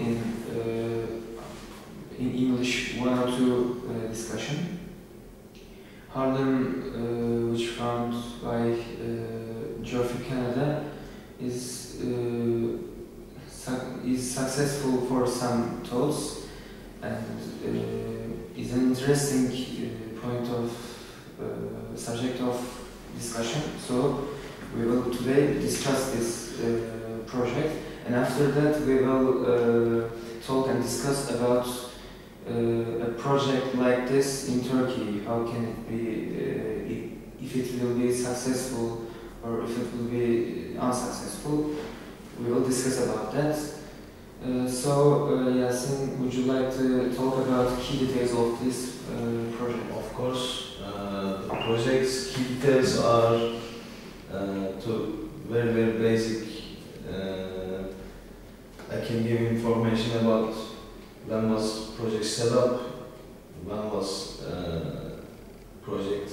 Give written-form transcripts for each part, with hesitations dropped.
in English 102 discussion. Harlem, which found by Geoffrey Canada, is successful for some thoughts and is an interesting point of subject of discussion. So we will today discuss this project, and after that we will talk and discuss about a project like this in Turkey. How can it be, if it will be successful or if it will be unsuccessful. We will discuss about that. Yasin, would you like to talk about key details of this project? Of course, the project's key details are very basic. I can give information about when was project set up, when was project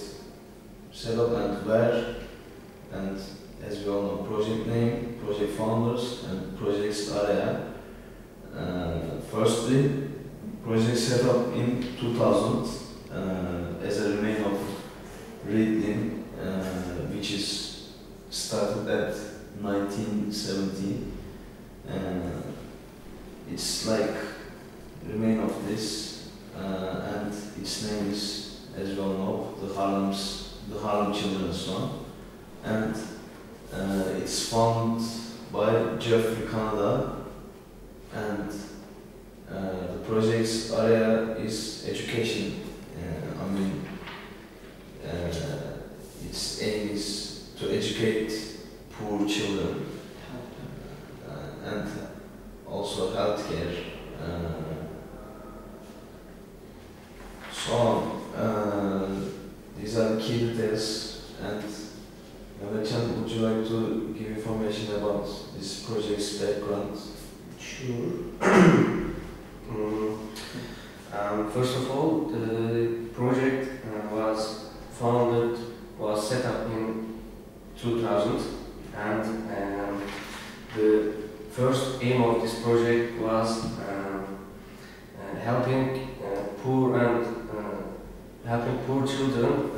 set up and where, and as we all know, project name, project founders, and project's area. Firstly, project set up in 2000 as a remain of reading, which is started at 1917. It's like remain of this, and its name is, as we all know, the Harlem Children's One, and it's founded by Geoffrey Canada, and the project's area is education. Its aim is to educate poor children and also healthcare. These are the key details. And Mehmetcan, would you like to give information about this project's background? Sure. First of all, the project was set up in 2000, and the first aim of this project was helping poor children,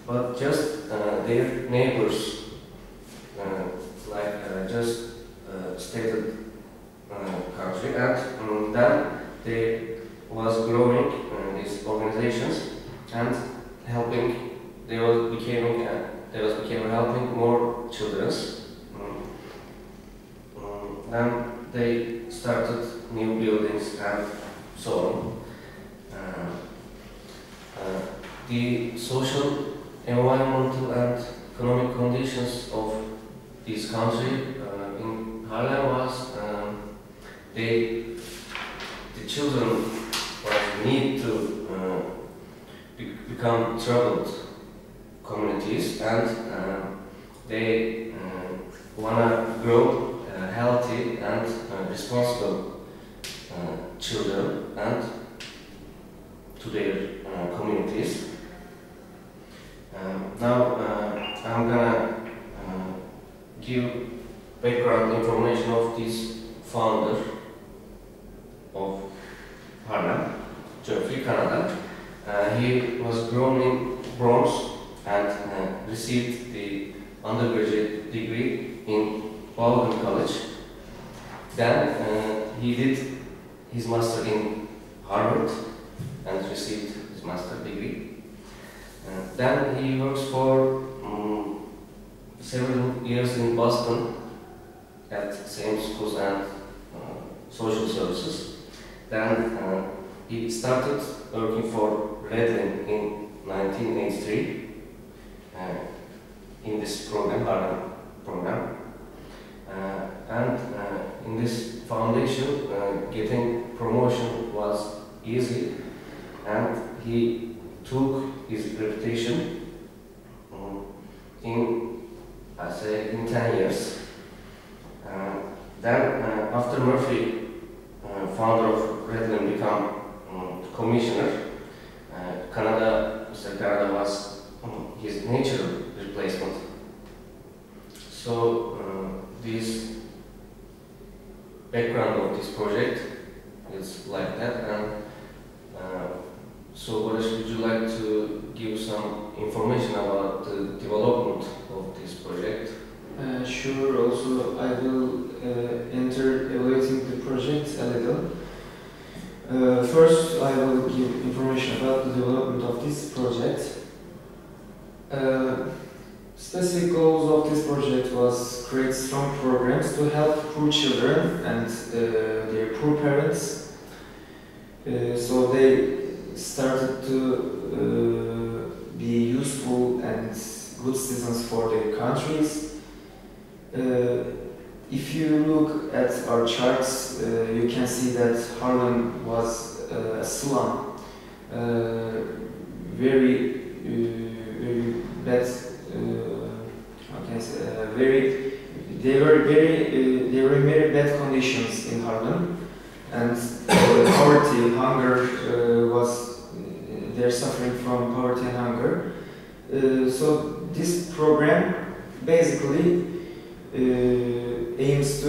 but just their neighbors, just stated country, and then they was growing these organizations and helping. They became helping more children. Then they started new buildings and so on. The social, environmental, and economic conditions of this country in Harlem was the children need to become troubled communities, and they wanna grow healthy and responsible children and to their communities. Now I'm gonna give background information of this founder of Harlem, Geoffrey Canada. He was born in Bronx and received the undergraduate degree in Baldwin College. Then he did his master in Harvard and received his master degree. Then he works for several years in Boston at same schools and social services. Then he started working for Redland in 1983 in this program, Harlem program. And in this foundation, getting promotion was easy, and he took his reputation in 10 years. Then after Murphy, founder of Redland, became commissioner, Mr. Canada was his natural replacement. So this background of this project So, Baris, would you like to give some information about the development of this project? Sure, also I will enter evaluating the project a little. First, I will give information about the development of this project. Specific goals of this project was create strong programs to help poor children and their poor parents. So they started to be useful and good citizens for their countries. If you look at our charts, you can see that Harlem was a slum, very bad. How can I say? They were in very bad conditions in Harlem, and poverty, hunger was. They're suffering from poverty and hunger. So this program basically aims to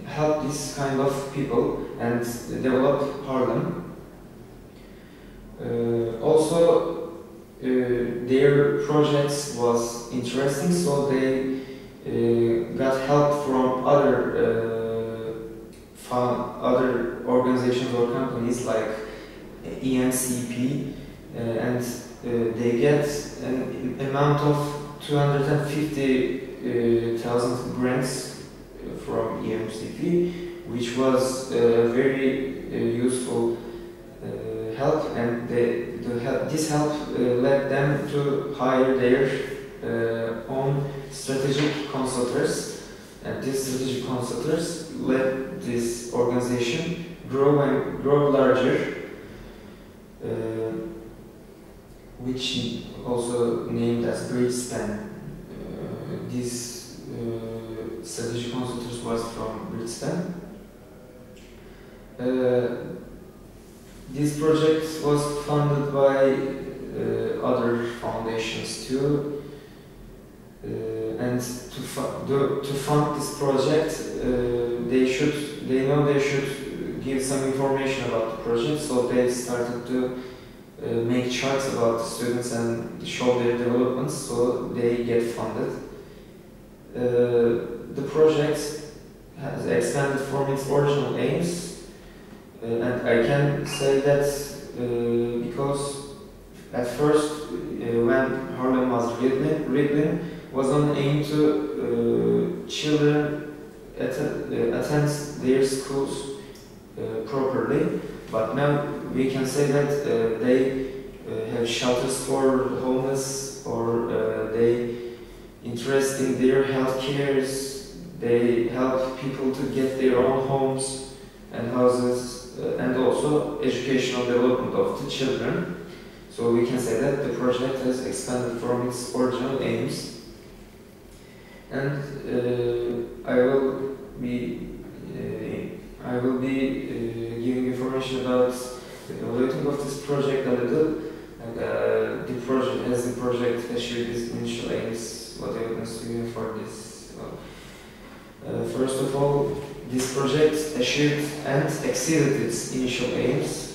help this kind of people and develop Harlem. Also, their projects was interesting, so they got help from other organizations or companies like ENCP, and they get an amount of 250,000 grants from EMCP, which was very useful help, and this help led them to hire their own strategic consultants, and these strategic consultants led this organization grow larger, which also named as Bridgespan. This strategic consultants was from Bridgespan. This project was funded by other foundations too, and to fund this project, they know they should give some information about the project, so they started to make charts about the students and show their developments, so they get funded. The project has expanded from its original aims, and I can say that because at first, when Harlem was rebuilt, was on aim to children attend their schools properly, but now we can say that they have shelters for homeless, or they interest in their health cares, they help people to get their own homes and houses, and also educational development of the children. So we can say that the project has expanded from its original aims. And I will be giving information about the evaluating of this project a little. And the project achieved its initial aims, what evidence do you have for this? First of all, this project achieved and exceeded its initial aims.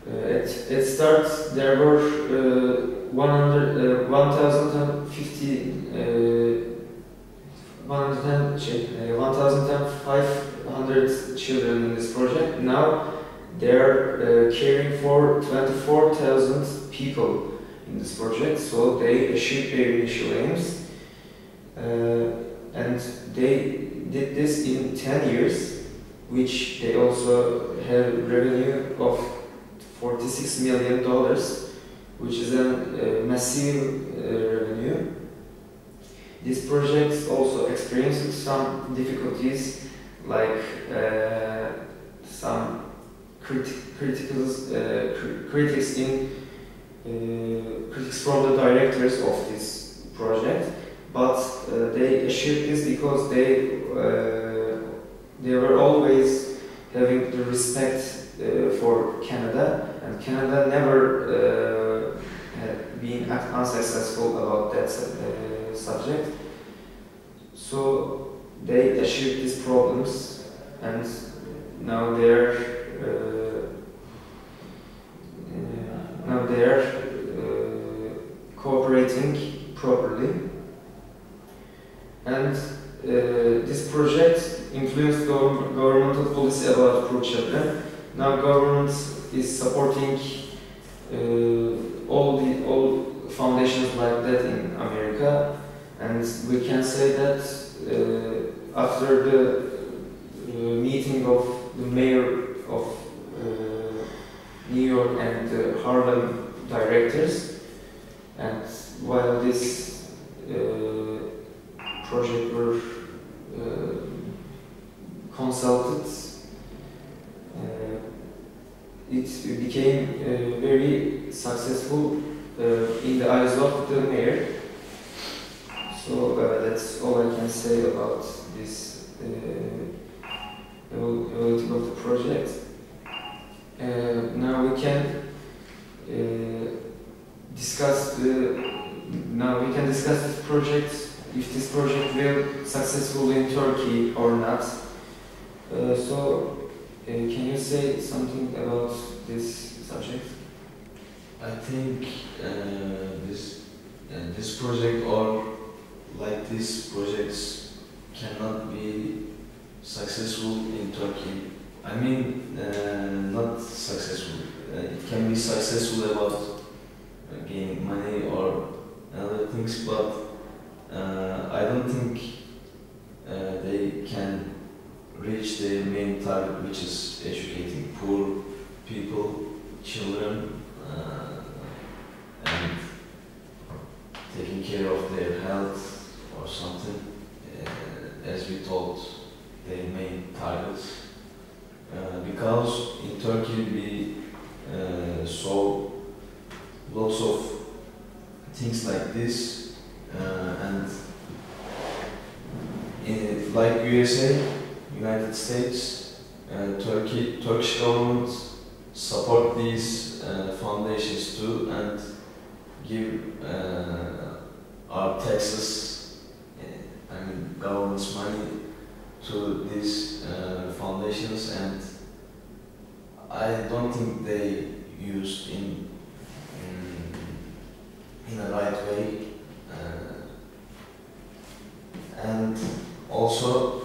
At start, there were 1,500 children in this project. Now they are caring for 24,000 people in this project, so they achieved their initial aims. And they did this in 10 years, which they also have revenue of $46 million, which is a massive revenue. This project also experienced some difficulties, like some critics from the directors of this project, but they achieved this because they were always having the respect for Canada, and Canada never had been unsuccessful about that subject. So they achieved these problems, and now they are cooperating properly. And this project influenced governmental policy about poor children. Now government is supporting all foundations like that in America, and we can say that after the meeting of the mayor of New York and the Harlem directors, and while this project were consulted, it became very successful in the eyes of the mayor. So that's all I can say about this evaluating of the project. Now we can discuss this project, if this project will successful in Turkey or not. Can you say something about this subject? I think this project or like these projects cannot be successful in Turkey. I mean, not successful. It can be successful about gaining money or other things, but I don't think they can reach their main target, which is educating poor people, children, and taking care of their health or something, as we told, their main targets. Because in Turkey we saw lots of things like this, and like USA, United States, Turkish government support these foundations too, and give our taxes, I mean government's money to these foundations, and I don't think they used in a right way, and also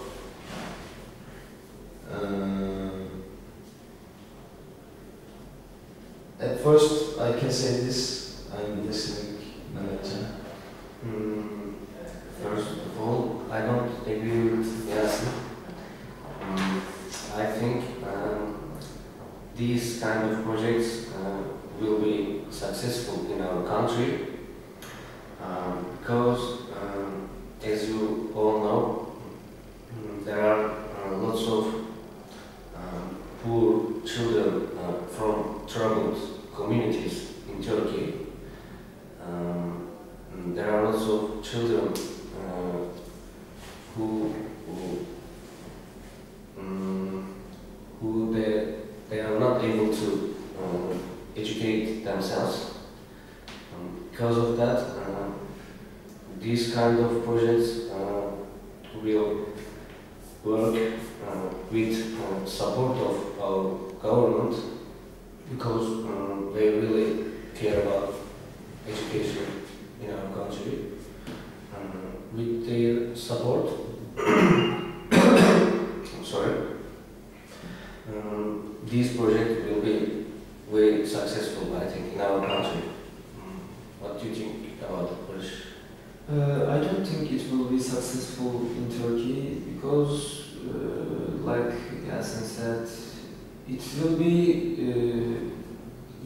at first I can say this, I'm listening, Mehmetcan. First of all, I don't agree with Yasin. I think these kind of projects will be successful in our country because, as you all know, there are lots of poor children from troubled communities in Turkey. There are lots of children who they are not able to educate themselves. Because of that, these kind of projects will work with support of our government, because they really care about education in our country. With their support, I'm sorry, this project will be very successful, I think, in our country. What do you think about Baris? I don't think it will be successful in Turkey because, like Yasin said, it will be,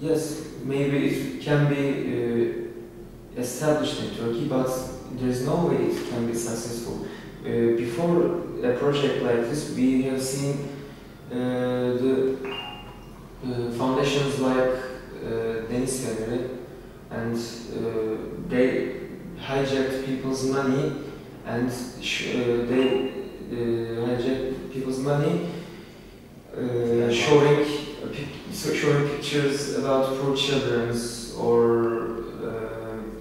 yes, maybe it can be established in Turkey, but there's no way it can be successful. Before a project like this, we have seen the foundations like Deniz Feneri, and they hijacked people's money, and they hijacked people's money, showing pictures about poor children or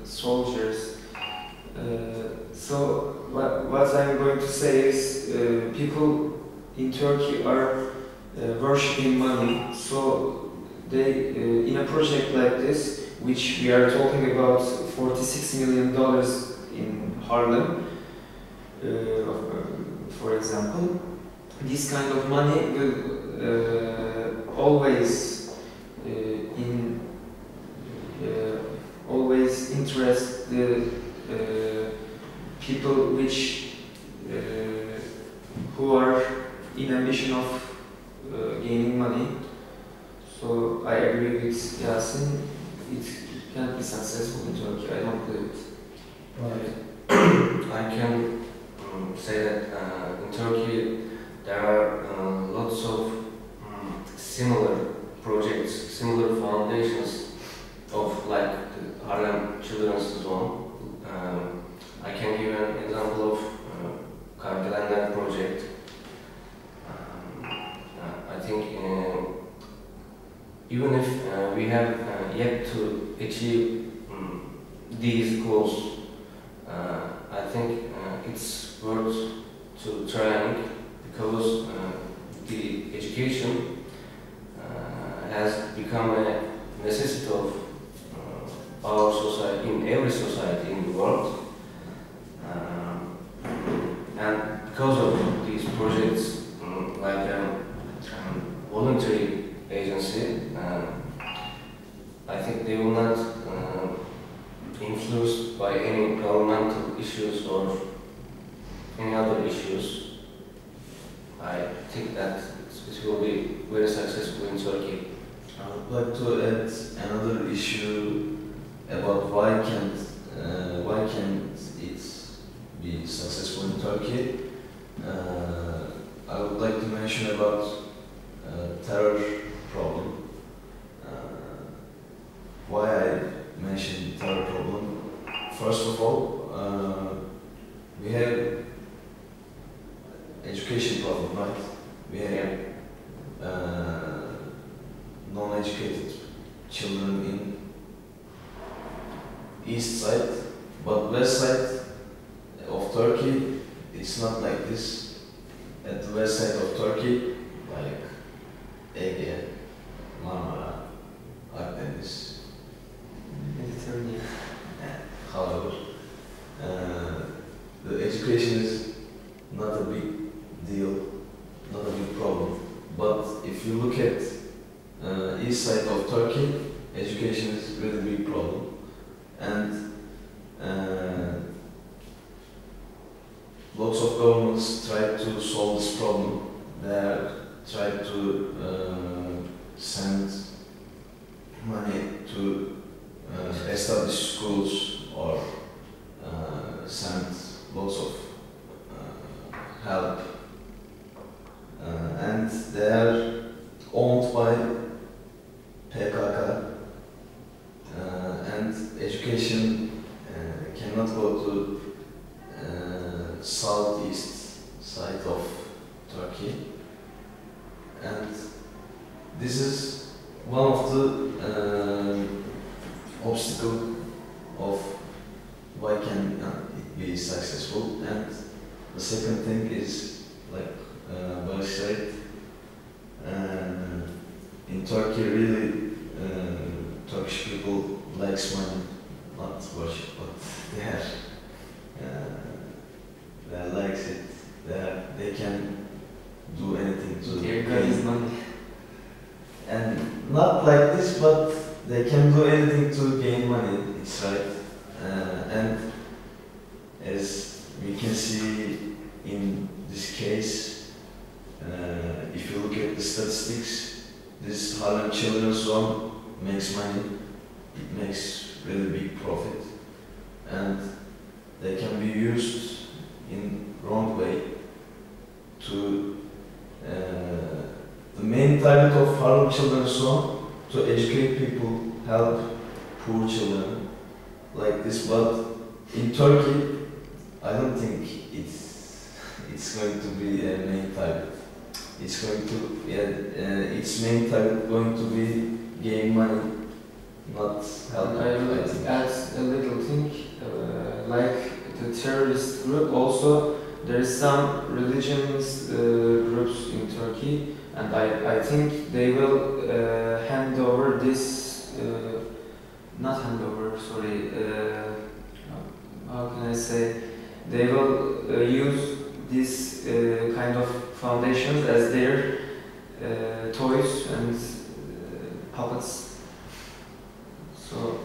soldiers. So what I'm going to say is people in Turkey are worshipping money. So they, in a project like this, which we are talking about $46 million in Harlem, for example, this kind of money will always always interest the people which who are in a mission of gaining money. So I agree with Yasin. It can be successful in Turkey. I don't believe it. Right. I can say that in Turkey there are lots of similar projects, similar foundations of like the Harlem Children's Zone. I can give an example of Kardelenler project. I think even if we have yet to achieve these goals, I think it's worth to trying, because the education has become a necessity of our society, in every society in the world. And because of these projects, like voluntary agency, I think they will not influenced by any governmental issues or any other issues. I think that it will be very successful in Turkey. I would like to add another issue about why can't it be successful in Turkey. I would like to mention about terror problem. Why I mentioned terror problem? First of all, we have education problem, right? We have non-educated children in east side, but west side of Turkey, it's not like this. At the west side of Turkey, like Ege, Marmara, Akdeniz, Mediterranean. however, the education is not a big deal, not a big problem. But if you look at east side of Turkey, education is a really big problem. And lots of governments try to solve this problem. They try to send money to establish schools or send lots of help. And they are owned by PKK. And education cannot go to southeast side of Turkey, and this is one of the obstacle of why can it be successful. And the second thing is, like Baris said, in Turkey really Turkish people likes money, not worship, but they likes it. They can do anything to Gain money. and not like this, but they can do anything to gain money. It's right, and as we can see in this case, if you look at the statistics, this Harlem Children's Zone makes money. It makes really big profit, and they can be used in wrong way to the main target of Harlem Children's Zone to educate people, help poor children like this. But in Turkey, I don't think it's going to be a main target. It's going to its main target going to be gain money, not help. I will add a little thing, like the terrorist group also there is some religious groups in Turkey, and I think they will hand over this, not hand over, sorry, how can I say, they will use this kind of foundations as their toys and puppets. So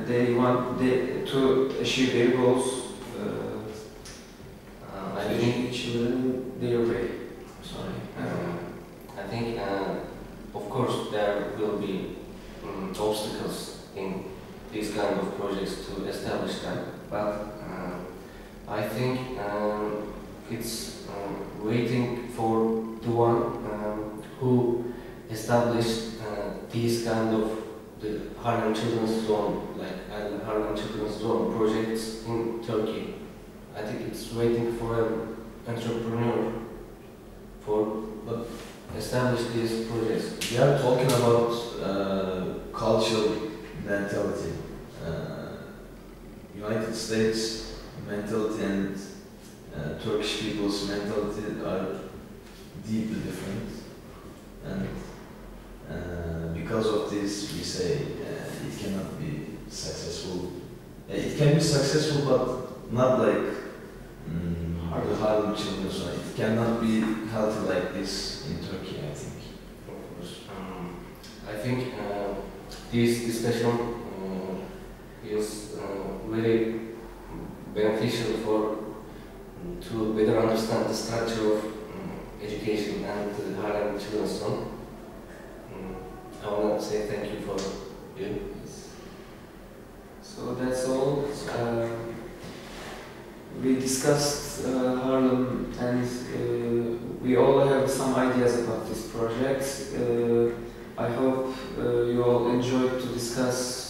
they want to achieve their goals. I think children their way. Sorry. I think, of course, there will be obstacles in these kind of projects to establish them, but I think it's waiting for the one who established these kind of the Harlem Children's Zone, like Harlem Children's Zone projects in Turkey. I think it's waiting for an entrepreneur for establish these projects. We are talking about cultural mentality. United States mentality and Turkish people's mentality are deeply different, and because of this we say it cannot be successful. It can be successful, but not like the Harlem Children's Zone. It cannot be healthy like this in Turkey, I think. Of course. I think this discussion is very beneficial for to better understand the structure of education and the Harlem Children's Zone. I want to say thank you for you. So that's all. We discussed Harlem, and we all have some ideas about this project. I hope you all enjoyed to discuss